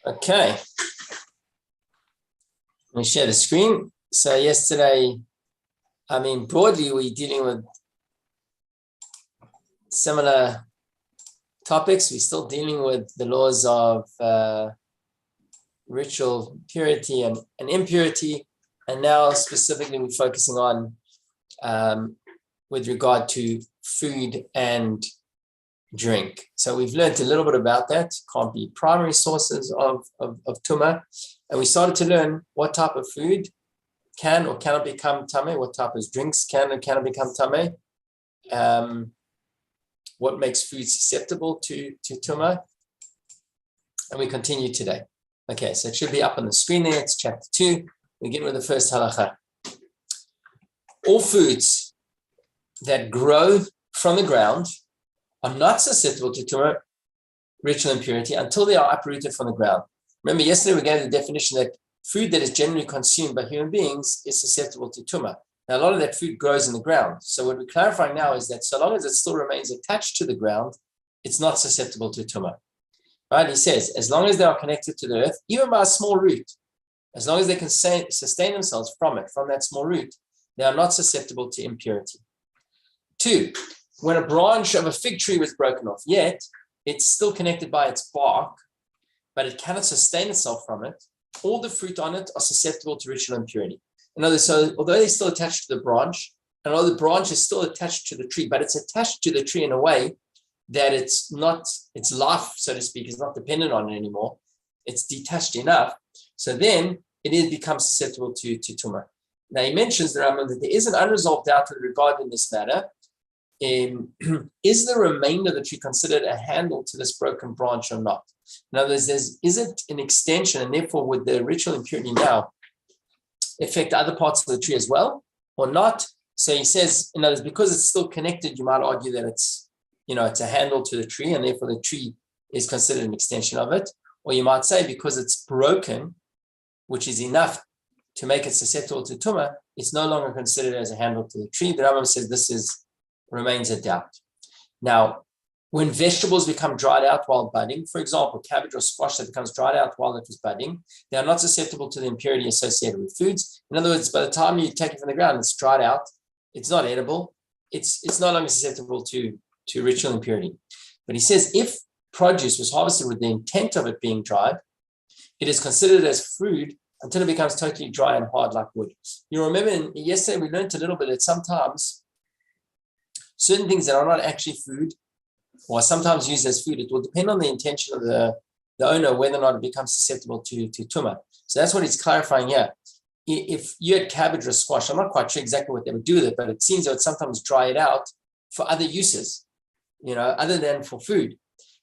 Okay. Let me share the screen. So yesterday, broadly, we're dealing with similar topics. We're still dealing with the laws of ritual purity and impurity. And now specifically we're focusing on with regard to food and drink. So we've learned a little bit about that. Can't be primary sources of Tumat. And we started to learn what type of food can or cannot become Tameh, what type of drinks can or cannot become Tameh, what makes food susceptible to Tumat. And we continue today. Okay, so it should be up on the screen there. It's chapter 2. We begin with the first halacha. All foods that grow from the ground are not susceptible to Tumat, ritual impurity, until they are uprooted from the ground. Remember, yesterday we gave the definition that food that is generally consumed by human beings is susceptible to Tumat. Now, a lot of that food grows in the ground. So what we're clarifying now is that so long as it still remains attached to the ground, it's not susceptible to Tumat. Right? He says, as long as they are connected to the earth, even by a small root, as long as they can sustain themselves from it, from that small root, they are not susceptible to impurity. 2, when a branch of a fig tree was broken off, yet it's still connected by its bark, but it cannot sustain itself from it, all the fruit on it are susceptible to ritual impurity. In other words, so although they're still attached to the branch, and although the branch is still attached to the tree, but it's attached to the tree in a way that it's not, its life, so to speak, is not dependent on it anymore. It's detached enough. So then it becomes susceptible to Tumat. Now he mentions the Rambam that there is an unresolved doubt with regard in this matter. Is the remainder of the tree considered a handle to this broken branch or not? In other words, is it an extension, and therefore would the ritual impurity now affect other parts of the tree as well or not? So he says, in other words, because it's still connected, you might argue that it's a handle to the tree, and therefore the tree is considered an extension of it. Or you might say because it's broken, which is enough to make it susceptible to Tumat, it's no longer considered as a handle to the tree. The Rambam says this remains a doubt. Now, when vegetables become dried out while budding, for example, cabbage or squash that becomes dried out while it was budding, they are not susceptible to the impurity associated with foods. In other words, by the time you take it from the ground, it's dried out, it's not edible, it's no longer susceptible to ritual impurity. But he says if produce was harvested with the intent of it being dried, it is considered as food until it becomes totally dry and hard like wood. You remember yesterday we learned a little bit that sometimes certain things that are not actually food or sometimes used as food, it will depend on the intention of the owner whether or not it becomes susceptible to Tumat. So that's what he's clarifying here. If you had cabbage or squash, I'm not quite sure exactly what they would do with it, but it seems they would sometimes dry it out for other uses, other than for food.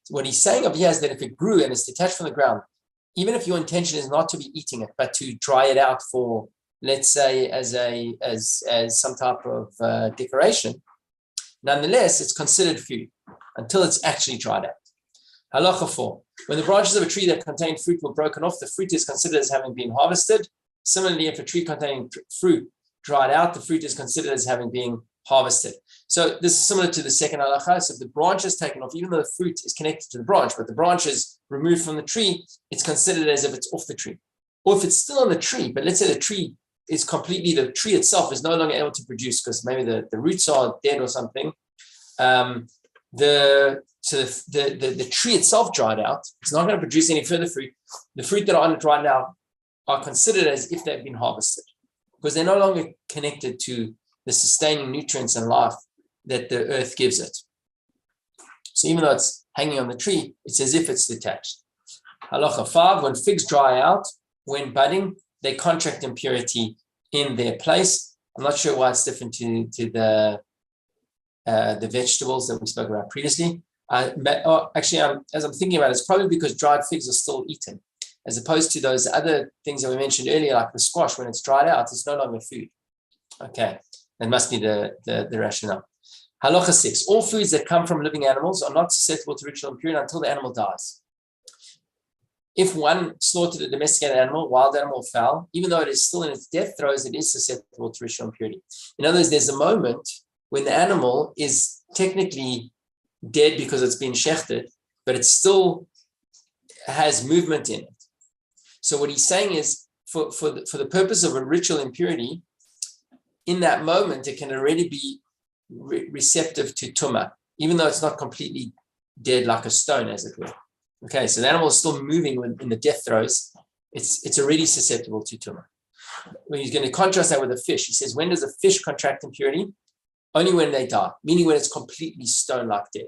So what he's saying over here is that if it grew and it's detached from the ground, even if your intention is not to be eating it, but to dry it out for, let's say, as some type of decoration, nonetheless, it's considered food until it's actually dried out. Halacha 4. When the branches of a tree that contained fruit were broken off, the fruit is considered as having been harvested. Similarly, if a tree containing fruit dried out, the fruit is considered as having been harvested. So this is similar to the second halacha. So if the branch is taken off, even though the fruit is connected to the branch, but the branch is removed from the tree, it's considered as if it's off the tree. Or if it's still on the tree, but let's say the tree itself is no longer able to produce because maybe the roots are dead or something. The tree itself dried out, it's not going to produce any further fruit. The fruit that are on it right now are considered as if they've been harvested because they're no longer connected to the sustaining nutrients and life that the earth gives it. So even though it's hanging on the tree, it's as if it's detached. Halacha 5, when figs dry out, when budding, they contract impurity in their place. I'm not sure why it's different to the vegetables that we spoke about previously. As I'm thinking about it, it's probably because dried figs are still eaten, as opposed to those other things that we mentioned earlier, like the squash. When it's dried out, it's no longer food. Okay, that must be the rationale. Halacha 6. All foods that come from living animals are not susceptible to ritual impurity until the animal dies. If one slaughtered a domesticated animal, wild animal, fowl, even though it is still in its death throes, it is susceptible to ritual impurity. In other words, there's a moment when the animal is technically dead because it's been shechted, but it's still has movement in it. So what he's saying is, for the purpose of a ritual impurity, in that moment, it can already be receptive to Tumat, even though it's not completely dead like a stone, as it were. Okay, so the animal is still moving in the death throes. It's already susceptible to Tumat. When he's going to contrast that with a fish, he says, when does a fish contract impurity? Only when they die, meaning when it's completely stone-like dead.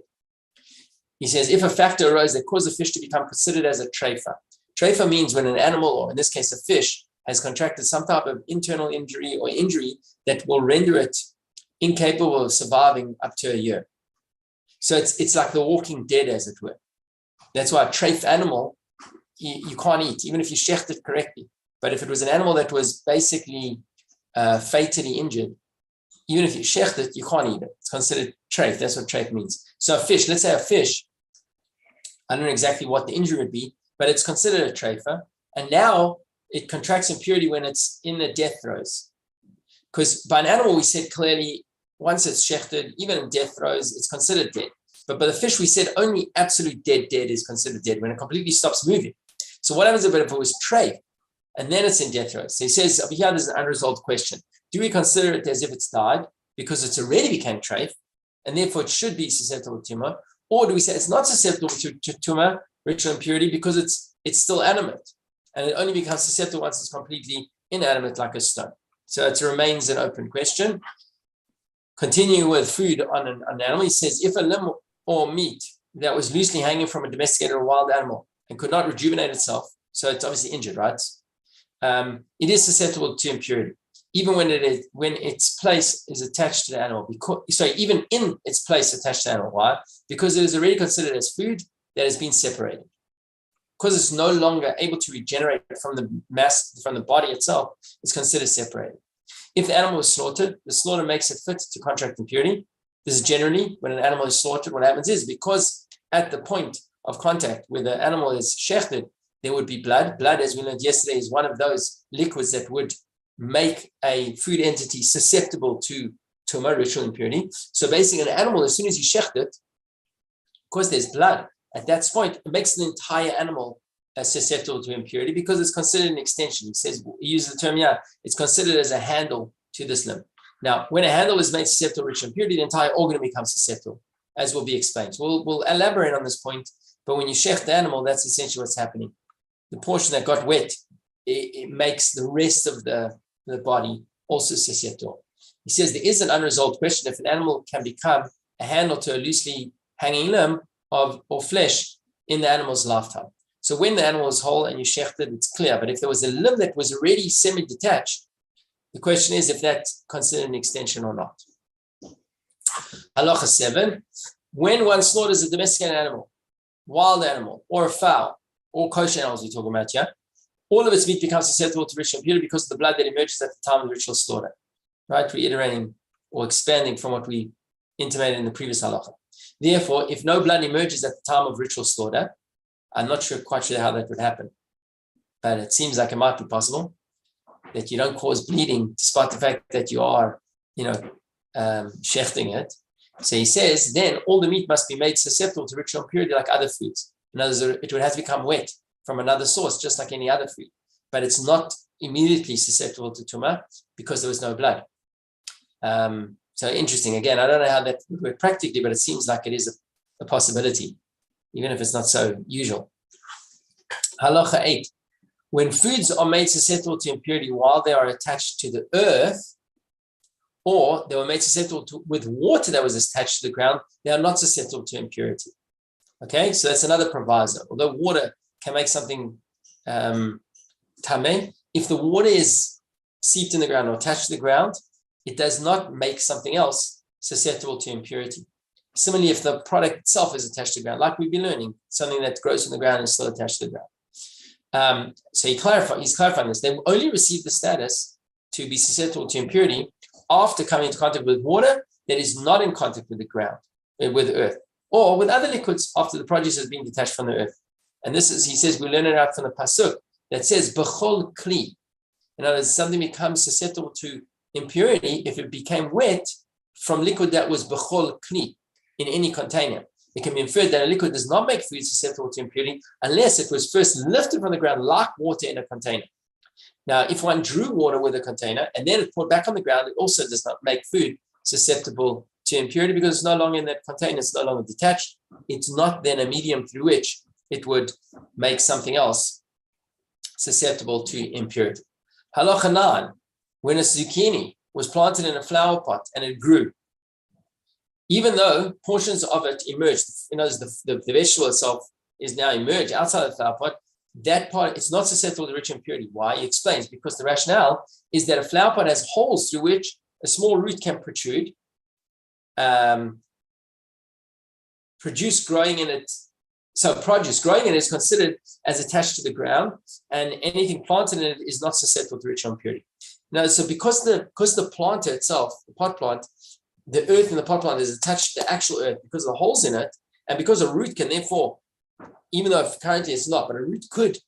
He says, if a factor arose that caused a fish to become considered as a treifa. Treifa means when an animal, or in this case a fish, has contracted some type of internal injury or injury that will render it incapable of surviving up to a year. So it's like the walking dead, as it were. That's why a treif animal, you can't eat, even if you shecht it correctly. But if it was an animal that was basically fatally injured, even if you shecht it, you can't eat it. It's considered treif. That's what treif means. So a fish, let's say a fish, I don't know exactly what the injury would be, but it's considered a treifa. And now it contracts impurity when it's in the death throes. Because by an animal, we said clearly, once it's shechted, even in death throes, it's considered dead. But by the fish, we said only absolute dead is considered dead, when it completely stops moving. So what happens if it was treif, and then it's in death throes? So he says, over here, there's an unresolved question. Do we consider it as if it's died, because it's already became treif, and therefore it should be susceptible to tumah? Or do we say it's not susceptible to tumah, ritual impurity, because it's still animate, and it only becomes susceptible once it's completely inanimate, like a stone? So it remains an open question. Continue with food on an animal. He says, if a limb or meat that was loosely hanging from a domesticated or wild animal and could not rejuvenate itself, so it's obviously injured, right? It is susceptible to impurity, even when its place is attached to the animal. Even in its place attached to the animal. Why? Because it is already considered as food that has been separated. Because it's no longer able to regenerate from the mass, from the body itself, it's considered separated. If the animal is slaughtered, the slaughter makes it fit to contract impurity. This is generally when an animal is slaughtered, what happens is, because at the point of contact where the animal is shechted, there would be blood. Blood, as we learned yesterday, is one of those liquids that would make a food entity susceptible to tumah, ritual impurity. So basically, an animal, as soon as you shecht it, because there's blood, at that point, it makes the entire animal susceptible to impurity, because it's considered an extension. He says, he uses the term, it's considered as a handle to this limb. Now, when a handle is made susceptible to ritual impurity, the entire organ becomes susceptible, as will be explained. So we'll elaborate on this point, but when you shecht the animal, that's essentially what's happening. The portion that got wet, it makes the rest of the body also susceptible. He says there is an unresolved question if an animal can become a handle to a loosely hanging limb or flesh in the animal's lifetime. So when the animal is whole and you shecht it, it's clear. But if there was a limb that was already semi-detached, the question is if that's considered an extension or not. Halacha 7. When one slaughters a domesticated animal, wild animal, or a fowl, or kosher animals we're talking about here, all of its meat becomes susceptible to ritual impurity because of the blood that emerges at the time of the ritual slaughter. Right? Reiterating or expanding from what we intimated in the previous halacha. Therefore, if no blood emerges at the time of ritual slaughter, I'm not quite sure how that would happen, but it seems like it might be possible that you don't cause bleeding despite the fact that you are, shechting it. So he says, then all the meat must be made susceptible to ritual impurity like other foods. In other words, it would have to become wet from another source, just like any other food. But it's not immediately susceptible to tumah because there was no blood. So interesting. Again, I don't know how that would work practically, but it seems like it is a possibility, even if it's not so usual. Halacha 8. When foods are made susceptible to impurity while they are attached to the earth, or they were made susceptible with water that was attached to the ground, they are not susceptible to impurity. Okay, so that's another proviso. Although water can make something tameh, if the water is seeped in the ground or attached to the ground, it does not make something else susceptible to impurity. Similarly, if the product itself is attached to the ground, like we've been learning, something that grows in the ground is still attached to the ground. So he's clarifying this. They only receive the status to be susceptible to impurity after coming into contact with water that is not in contact with the ground, with earth, or with other liquids after the produce has been detached from the earth. And this is, he says, we learn it out from the pasuk that says, b'chol kli. In other words, something becomes susceptible to impurity if it became wet from liquid that was b'chol kli, in any container. it can be inferred that a liquid does not make food susceptible to impurity unless it was first lifted from the ground like water in a container. Now, if one drew water with a container and then it poured back on the ground, it also does not make food susceptible to impurity because it's no longer in that container, it's no longer detached. It's not then a medium through which it would make something else susceptible to impurity. Halacha 9, when a zucchini was planted in a flower pot and it grew, even though portions of it emerged, the vegetable itself is now emerged outside of the flower pot, that part, it's not susceptible to rich impurity. Why? He explains, because the rationale is that a flower pot has holes through which a small root can protrude, produce growing in it. So produce growing in it is considered as attached to the ground, and anything planted in it is not susceptible to ritual impurity. Now, so because the plant itself, the pot plant, the earth in the pot plant is attached to the actual earth because of the holes in it, and because a root can therefore, even though currently it's not, but a root could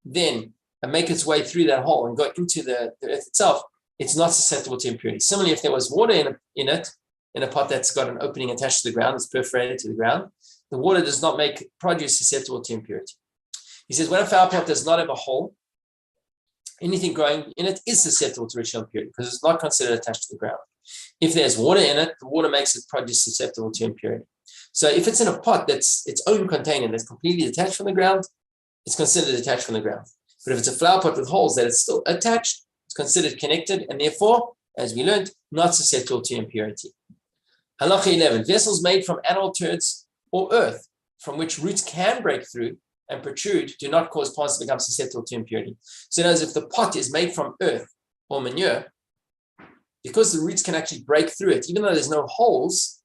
then make its way through that hole and go into the earth itself, it's not susceptible to impurity. Similarly, if there was water in a pot that's got an opening attached to the ground, it's perforated to the ground, the water does not make produce susceptible to impurity. He says when a flower pot does not have a hole, anything growing in it is susceptible to ritual impurity because it's not considered attached to the ground. If there's water in it, the water makes its produce susceptible to impurity. So if it's in a pot that's its own container that's completely detached from the ground, it's considered attached from the ground. But if it's a flower pot with holes that it's still attached, it's considered connected and therefore, as we learned, not susceptible to impurity. Halacha 11, vessels made from animal turds or earth from which roots can break through and protrude do not cause plants to become susceptible to impurity. So as if the pot is made from earth or manure, because the roots can actually break through it, even though there's no holes,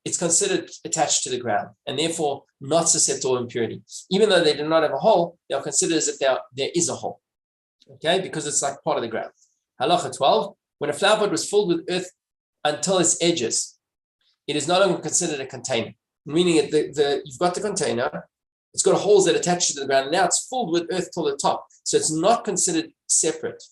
it's considered attached to the ground and therefore not susceptible to impurity. Even though they do not have a hole, they are considered as if there is a hole, okay, because it's like part of the ground. Halacha 12, when a flower pot was filled with earth until its edges, it is no longer considered a container, meaning you've got the container, it's got holes that attach to the ground, and now it's filled with earth till the top, so it's not considered separate.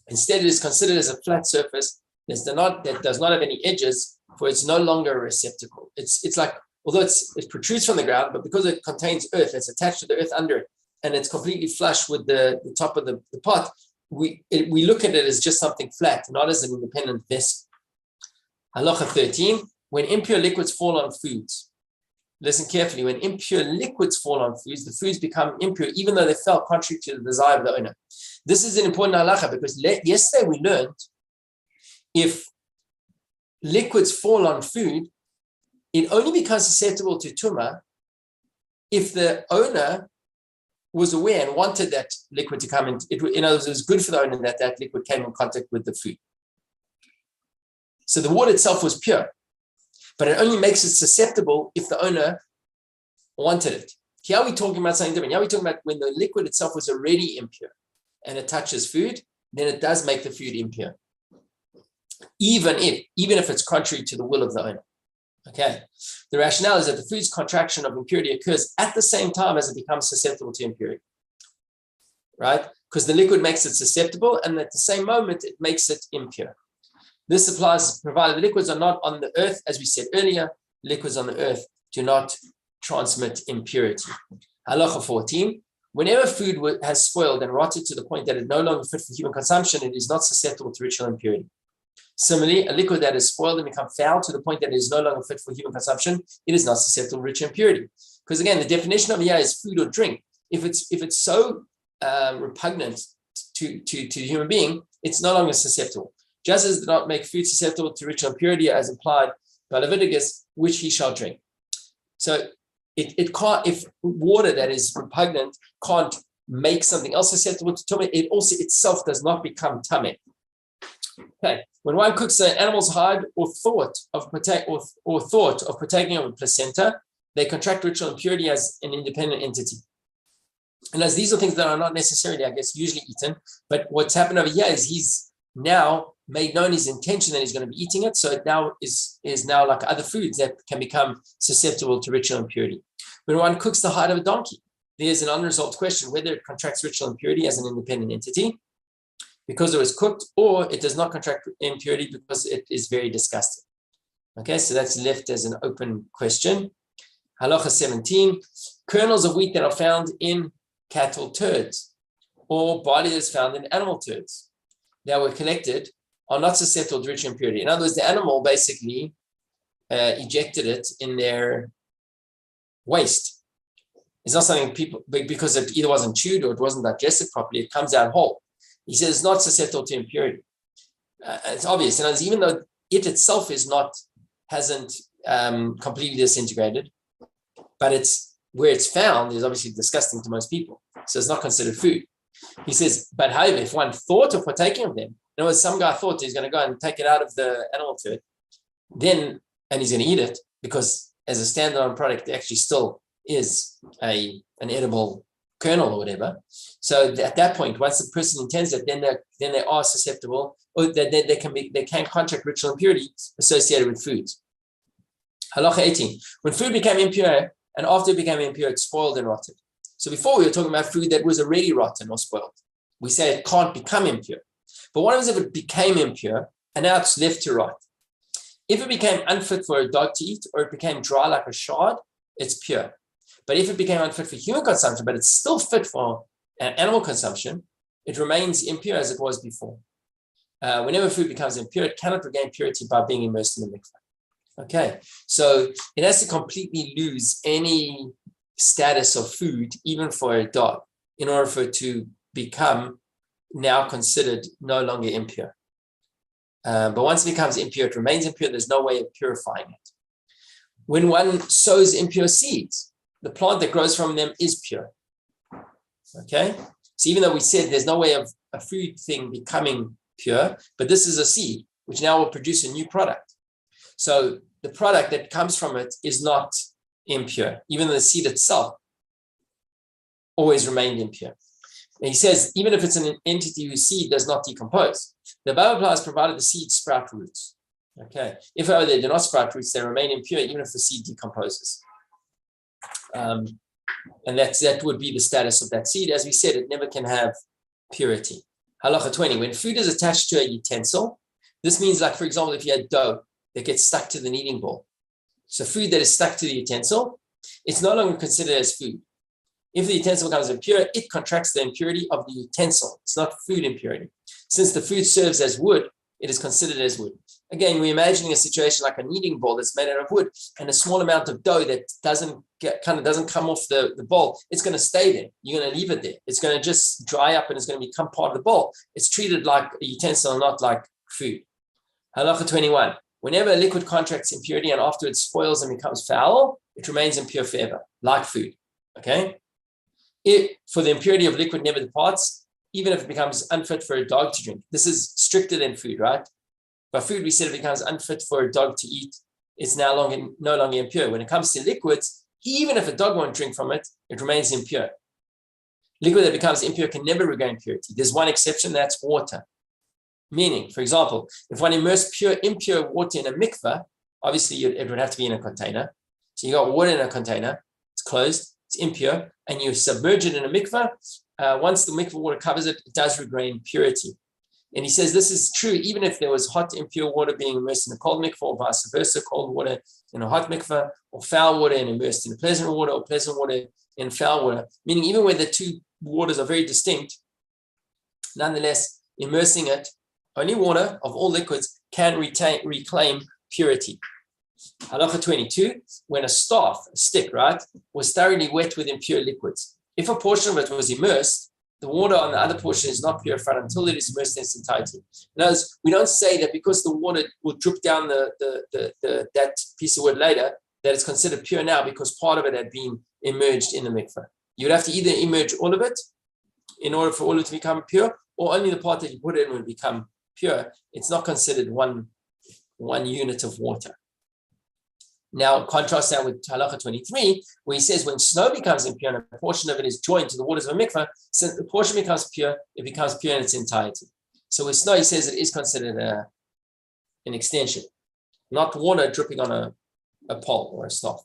Instead, it is considered as a flat surface that does not have any edges, for it's no longer a receptacle. It's like, although it protrudes from the ground, but because it contains earth, it's attached to the earth under it, and it's completely flush with the top of the pot, we look at it as just something flat, not as an independent vessel. Halacha 13, when impure liquids fall on foods. Listen carefully, when impure liquids fall on foods, the foods become impure, even though they fell contrary to the desire of the owner. This is an important halacha because yesterday we learned if liquids fall on food, it only becomes susceptible to Tumat if the owner was aware and wanted that liquid to come in. In other words, it was good for the owner that liquid came in contact with the food. So the water itself was pure, but it only makes it susceptible if the owner wanted it. Here we're talking about something different. Here we're talking about when the liquid itself was already impure and it touches food, then it does make the food impure, even if it's contrary to the will of the owner. Okay. The rationale is that the food's contraction of impurity occurs at the same time as it becomes susceptible to impurity, right? Because the liquid makes it susceptible, and at the same moment, it makes it impure. This applies provided the liquids are not on the earth, as we said earlier. Liquids on the earth do not transmit impurity. Halacha 14. Whenever food has spoiled and rotted to the point that it is no longer fit for human consumption, it is not susceptible to ritual impurity. Similarly, a liquid that is spoiled and become foul to the point that it is no longer fit for human consumption, it is not susceptible to ritual impurity. Because again, the definition of here is food or drink. If it's so repugnant to the human being, it's no longer susceptible. Just as it does not make food susceptible to ritual impurity as implied by Leviticus, which he shall drink. So it can't, if water that is repugnant can't make something else susceptible to tumah, it also itself does not become tameh. Okay. When one cooks an animal's hide or thought of partaking of a placenta, they contract ritual impurity as an independent entity. And as these are things that are not necessarily, I guess, usually eaten, but what's happened over here is he's now made known his intention that he's going to be eating it, so it now is now like other foods that can become susceptible to ritual impurity. When one cooks the hide of a donkey, there's an unresolved question whether it contracts ritual impurity as an independent entity because it was cooked, or it does not contract impurity because it is very disgusting. Okay, so that's left as an open question. Halacha 17, kernels of wheat that are found in cattle turds or barley that is found in animal turds that were collected are not susceptible to ritual impurity. In other words, the animal basically ejected it in their waste. It's not something people, because it either wasn't chewed or it wasn't digested properly, it comes out whole. He says it's not susceptible to impurity. It's obvious. And even though it itself hasn't completely disintegrated, but it's where it's found is obviously disgusting to most people. So it's not considered food. He says, but however, if one thought of partaking of them, in other words, some guy thought he's going to go and take it out of the animal turd, and he's going to eat it because as a standalone product, it actually still is an edible kernel or whatever. So at that point, once the person intends it, then they are susceptible, or they can contract ritual impurity associated with foods. Halacha 18. When food became impure, and after it became impure, it spoiled and rotted. So before we were talking about food that was already rotten or spoiled. We say it can't become impure. But what happens if it became impure and now it's left to rot? If it became unfit for a dog to eat or it became dry like a shard, it's pure. But if it became unfit for human consumption, but it's still fit for animal consumption, it remains impure as it was before. Whenever food becomes impure, it cannot regain purity by being immersed in the mikveh. Okay, so it has to completely lose any status of food, even for a dog, in order for it to become now considered no longer impure. But once it becomes impure, it remains impure. There's no way of purifying it. When one sows impure seeds, the plant that grows from them is pure. Okay, so even though we said there's no way of a food thing becoming pure, but this is a seed which now will produce a new product. So the product that comes from it is not impure, even though the seed itself always remained impure. And he says, even if it's an entity whose seed does not decompose, the above applies provided the seed sprout roots. Okay, if however they do not sprout roots, they remain impure even if the seed decomposes. And that would be the status of that seed. As we said, it never can have purity. Halacha 20, when food is attached to a utensil, this means, like, for example, if you had dough that gets stuck to the kneading bowl. So food that is stuck to the utensil, it's no longer considered as food. If the utensil becomes impure, it contracts the impurity of the utensil. It's not food impurity. Since the food serves as wood, it is considered as wood. Again, we're imagining a situation like a kneading bowl that's made out of wood, and a small amount of dough that doesn't come off the bowl. It's going to stay there. You're going to leave it there. It's going to just dry up and it's going to become part of the bowl. It's treated like a utensil, not like food. Halacha 21. Whenever a liquid contracts impurity and afterwards spoils and becomes foul, it remains impure forever, like food. Okay? For the impurity of liquid never departs, even if it becomes unfit for a dog to drink. This is stricter than food, right? By food, we said it becomes unfit for a dog to eat. It's no longer impure. When it comes to liquids, even if a dog won't drink from it, it remains impure. Liquid that becomes impure can never regain purity. There's one exception, that's water. Meaning, for example, if one immersed impure water in a mikveh, obviously it would have to be in a container. So you got water in a container, it's closed, it's impure, and you submerge it in a mikveh. Once the mikveh water covers it, it does regain purity. And he says this is true even if there was hot, impure water being immersed in a cold mikveh, or vice versa, cold water in a hot mikveh, or foul water and immersed in pleasant water, or pleasant water in foul water. Meaning even where the two waters are very distinct, nonetheless, immersing it, only water of all liquids can reclaim purity. Halacha 22, when a stick, right, was thoroughly wet with impure liquids. If a portion of it was immersed, the water on the other portion is not purified until it is immersed in its entirety. In other words, we don't say that because the water will drip down that piece of wood later, that it's considered pure now because part of it had been immerged in the mikveh. You would have to either immerse all of it in order for all of it to become pure, or only the part that you put in would become pure. It's not considered one unit of water. Now, contrast that with Halacha 23, where he says when snow becomes impure and a portion of it is joined to the waters of a mikveh, since the portion becomes pure, it becomes pure in its entirety. So with snow, he says it is considered an extension, not water dripping on a pole or a staff.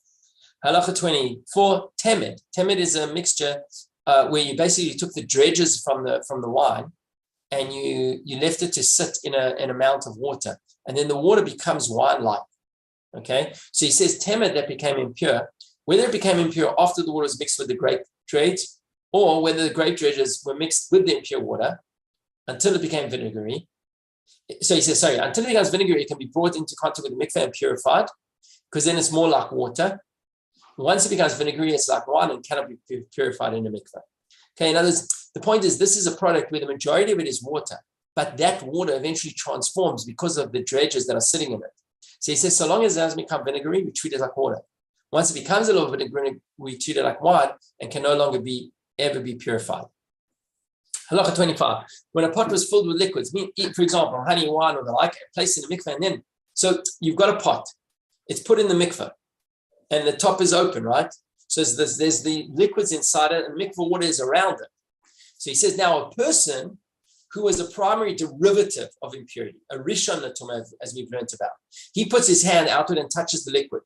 Halacha 24, temed. Temed is a mixture where you basically took the dredges from the wine and you left it to sit in an amount of water, and then the water becomes wine-like. Okay, so he says temed that became impure whether it became impure after the water was mixed with the grape dregs, or whether the grape dregs were mixed with the impure water until it became vinegary. So he says, until it becomes vinegary, it can be brought into contact with the mikveh and purified, because then it's more like water. Once it becomes vinegary, it's like wine and cannot be purified in a mikveh. Okay, in other words, the point is this is a product where the majority of it is water, but that water eventually transforms because of the dredges that are sitting in it. So he says, so long as it doesn't become vinegary, we treat it like water. Once it becomes a little bit vinegary, we treat it like wine and can no longer ever be purified. Halacha 25. When a pot was filled with liquids, for example, honey, wine, or the like, placed in the mikveh, and then, so you've got a pot, it's put in the mikveh, and the top is open, right? So there's the liquids inside it, and mikveh water is around it. So he says, now a person who was a primary derivative of impurity, a rishon l'tumah, as we've learned about, he puts his hand outward and touches the liquid.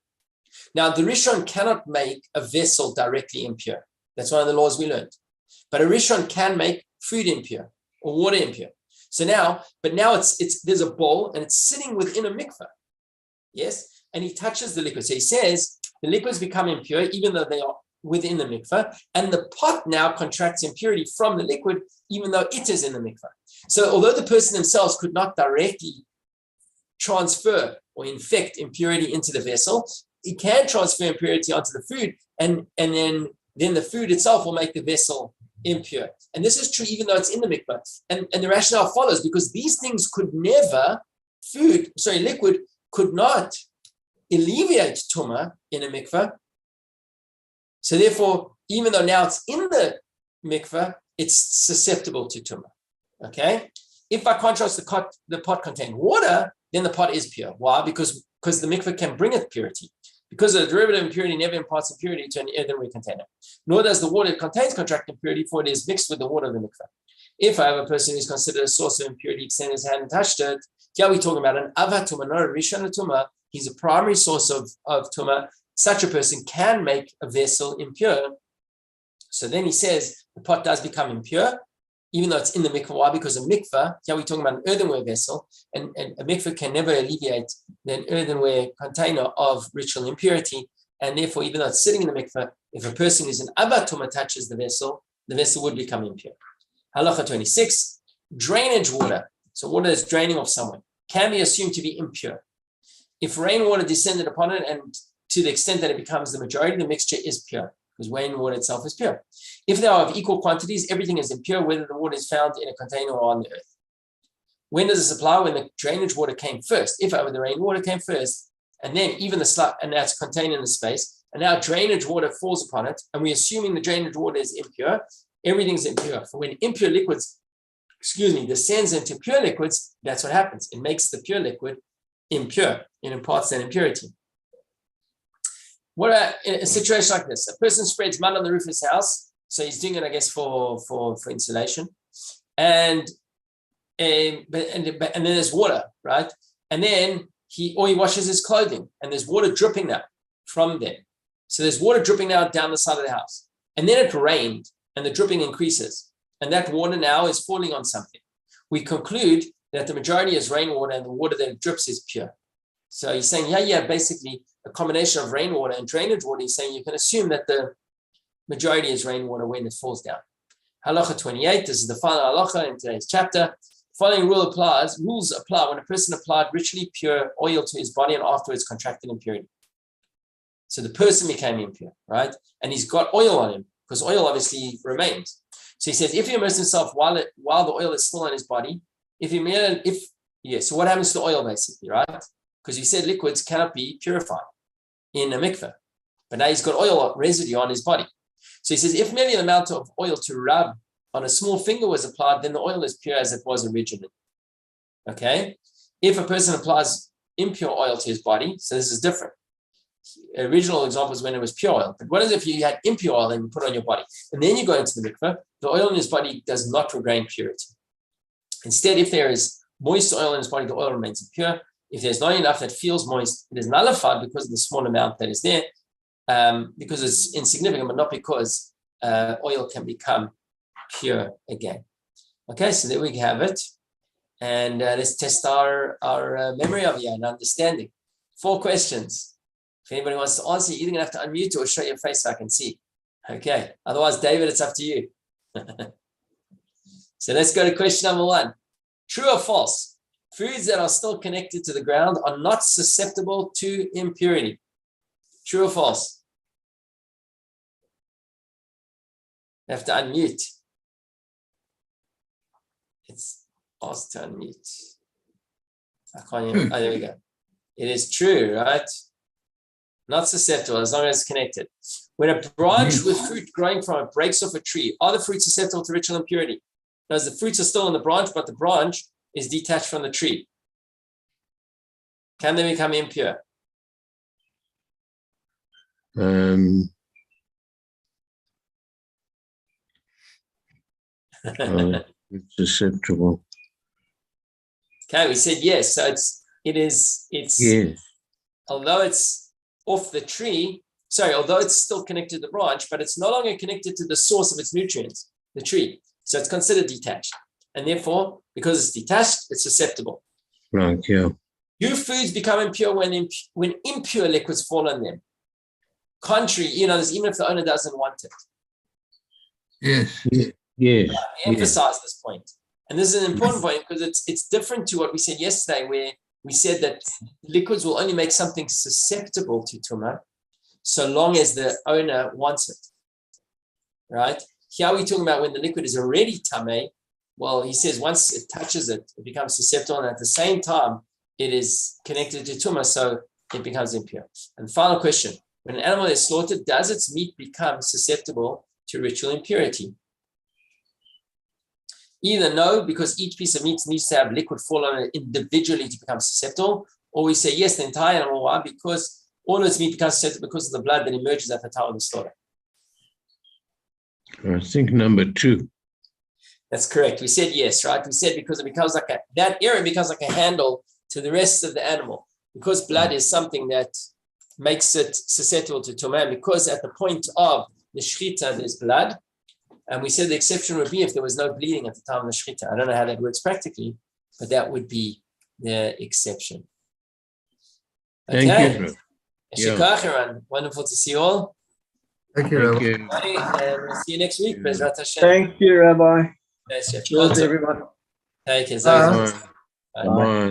Now, the rishon cannot make a vessel directly impure. That's one of the laws we learned. But a rishon can make food impure or water impure. So now there's a bowl and it's sitting within a mikveh. Yes? And he touches the liquid. So he says the liquids become impure even though they are within the mikveh, and the pot now contracts impurity from the liquid even though it is in the mikveh. So although the person themselves could not directly transfer or infect impurity into the vessel, it can transfer impurity onto the food, and then the food itself will make the vessel impure. And this is true even though it's in the mikveh. And the rationale follows because these things could never, liquid could not alleviate tumah in a mikveh. So therefore, even though now it's in the mikveh, it's susceptible to tumah. Okay? If by contrast the pot contained water, then the pot is pure. Why? Because the mikveh can bring it purity. Because the derivative impurity never imparts impurity to an earthenware container. Nor does the water it contains contract impurity, for it is mixed with the water of the mikveh. If I have a person who's considered a source of impurity, extended his hand and touched it, here we're talking about an ava tumah, not a rishon tumah. He's a primary source of tumah. Such a person can make a vessel impure. So then he says the pot does become impure, even though it's in the mikveh. Why? Because a mikveh, here we're talking about an earthenware vessel, and a mikveh can never alleviate an earthenware container of ritual impurity, and therefore, even though it's sitting in the mikveh, if a person who's an ava tumah touches the vessel would become impure. Halacha 26, drainage water. So water is draining off someone can be assumed to be impure. If rainwater descended upon it, and to the extent that it becomes the majority, the mixture is pure, because rainwater itself is pure. If they are of equal quantities, everything is impure, whether the water is found in a container or on the earth. When does this apply? When the drainage water came first. If the rainwater came first, and then even and that's contained in the space, and now drainage water falls upon it, and we're assuming the drainage water is impure, everything's impure. For when impure liquids, descends into pure liquids, that's what happens. It makes the pure liquid impure. It imparts that impurity. What in a situation like this? A person spreads mud on the roof of his house, so he's doing it, I guess, for insulation, and then there's water, right? And then he washes his clothing, and there's water dripping now from there. So there's water dripping now down the side of the house, and then it rained, and the dripping increases, and that water now is falling on something. We conclude that the majority is rainwater, and the water that drips is pure. So he's saying, basically a combination of rainwater and drainage water. He's saying you can assume that the majority is rainwater when it falls down. Halacha 28, this is the final halacha in today's chapter. The following rules apply when a person applied ritually pure oil to his body and afterwards contracted impurity. So the person became impure, right? And he's got oil on him, because oil obviously remains. So he says, if he immersed himself while the oil is still on his body, so what happens to the oil basically, right? Because you said liquids cannot be purified in a mikveh, but now he's got oil residue on his body. So he says, if merely an amount of oil to rub on a small finger was applied, then the oil is pure as it was originally. Okay? If a person applies impure oil to his body, so this is different. Original example is when it was pure oil. But what is if you had impure oil and you put it on your body, and then you go into the mikveh, the oil in his body does not regain purity. Instead, if there is moist oil in his body, the oil remains impure. If there's not enough that feels moist, it is nullified because of the small amount that is there, because it's insignificant, but not because oil can become pure again. Okay, so there we have it. And let's test our memory of it and understanding. 4 questions. If anybody wants to answer, you're either going to have to unmute or show your face so I can see. Okay. Otherwise, David, it's up to you. So let's go to question number 1. True or false? Foods that are still connected to the ground are not susceptible to impurity. True or false? You have to unmute. It's asked to unmute. I can't even. Oh, there we go. It is true, right? Not susceptible as long as it's connected. When a branch with fruit growing from it breaks off a tree, are the fruits susceptible to ritual impurity? Because the fruits are still on the branch, but the branch is detached from the tree. Can they become impure? It's susceptible. Okay, we said yes. So it's Yes. although it's off the tree, although it's still connected to the branch, but it's no longer connected to the source of its nutrients, the tree. So it's considered detached. And therefore, because it's detached, it's susceptible. Right, yeah. Do foods become impure when impure liquids fall on them? Contrary, even if the owner doesn't want it. Yes. Yes. I emphasize this point. And this is an important point because it's different to what we said yesterday, where we said that liquids will only make something susceptible to Tumat so long as the owner wants it. Right? Here we're talking about when the liquid is already tameh. Well, he says once it touches it, it becomes susceptible, and at the same time, it is connected to Tumat, so it becomes impure. And final question, when an animal is slaughtered, does its meat become susceptible to ritual impurity? Either no, because each piece of meat needs to have liquid fall on it individually to become susceptible, or we say yes, the entire animal. Why? Because all of its meat becomes susceptible because of the blood that emerges at the time of the slaughter. I think number 2. That's correct. We said yes, right? We said because it becomes like that area becomes like a handle to the rest of the animal. Because blood is something that makes it susceptible to Tumat, because at the point of the Cht2 there's blood. And we said the exception would be if there was no bleeding at the time of the Cht2. I don't know how that works practically, but that would be the exception. Okay. Thank you. Yeah. Wonderful to see you all. Thank you, Rabbi. And we'll see you next week. Bezrat Hashem. Thank you, Rabbi. Yes, Cheers, everyone. Take care. Bye. Bye.